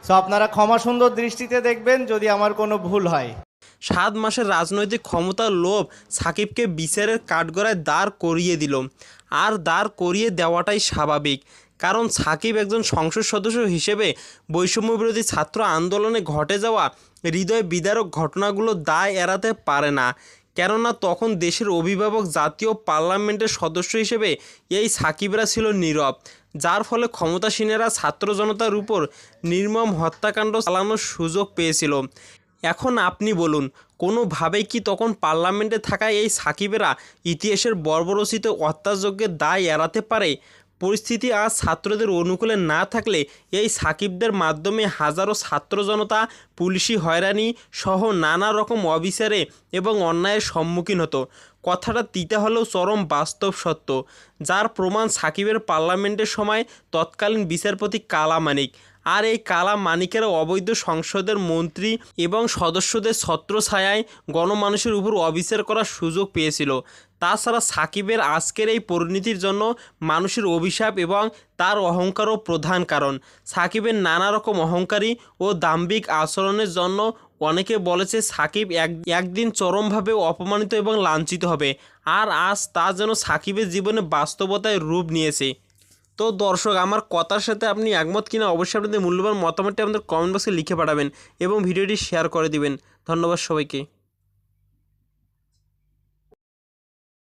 So আপনারা ক্ষমা সুন্দর দৃষ্টিতে দেখবেন যদি আমার কোনো ভুল হয়। 7 মাসের রাজনৈতিক ক্ষমতার লোভ সাকিবকে বিচারের কাঠগড়ায় দাঁড় করিয়ে দিল। আর দাঁড় করিয়ে দেওয়াটাই স্বাভাবিক, কারণ সাকিব একজন সংসদ সদস্য হিসেবে বৈষম্যবিরোধী ছাত্র আন্দোলনে ঘটে যাওয়া হৃদয় বিদারক ঘটনাগুলো দায় এড়াতে পারে না। কেননা তখন দেশের অভিভাবক জাতীয় পার্লামেন্টের সদস্য হিসেবে এই সাকিবরা ছিল নীরব, যার ফলে ক্ষমতাসীনেরা ছাত্র জনতার উপর নির্মম হত্যাকাণ্ড চালানোর সুযোগ পেয়েছিল। এখন আপনি বলুন, কোনোভাবেই কি তখন পার্লামেন্টে থাকা এই সাকিবেরা ইতিহাসের বর্বরোচিত হত্যাযজ্ঞের দায় এড়াতে পারে? পরিস্থিতি আজ ছাত্রদের অনুকূলে না থাকলে এই সাকিবদের মাধ্যমে হাজারো ছাত্র জনতা পুলিশি হয়রানি সহ নানা রকম অবিচারে এবং অন্যায়ের সম্মুখীন হতো। কথাটা তিতা হলেও চরম বাস্তব সত্য, যার প্রমাণ সাকিবের পার্লামেন্টের সময় তৎকালীন বিচারপতি কালা মানিক। আর এই কালা মানিকেরা অবৈধ সংসদের মন্ত্রী এবং সদস্যদের ছত্রছায়ায় গণমানুষের উপর অবিচার করার সুযোগ পেয়েছিল। তাছাড়া সাকিবের আজকের এই পরিণতির জন্য মানুষের অভিশাপ এবং তার অহংকারও প্রধান কারণ। সাকিবের নানা রকম অহংকারী ও দাম্ভিক আচরণের জন্য অনেকে বলেছে সাকিব একদিন চরমভাবে অপমানিত এবং লাঞ্ছিত হবে। আর আজ তা যেন সাকিবের জীবনে বাস্তবতায় রূপ নিয়েছে। তো দর্শক, আমার কথার সাথে আপনি একমত কিনা অবশ্যই আপনাদের মূল্যবান মতামতটি আমাদের কমেন্ট বক্সে লিখে পাঠাবেন এবং ভিডিওটি শেয়ার করে দিবেন। ধন্যবাদ সবাইকে।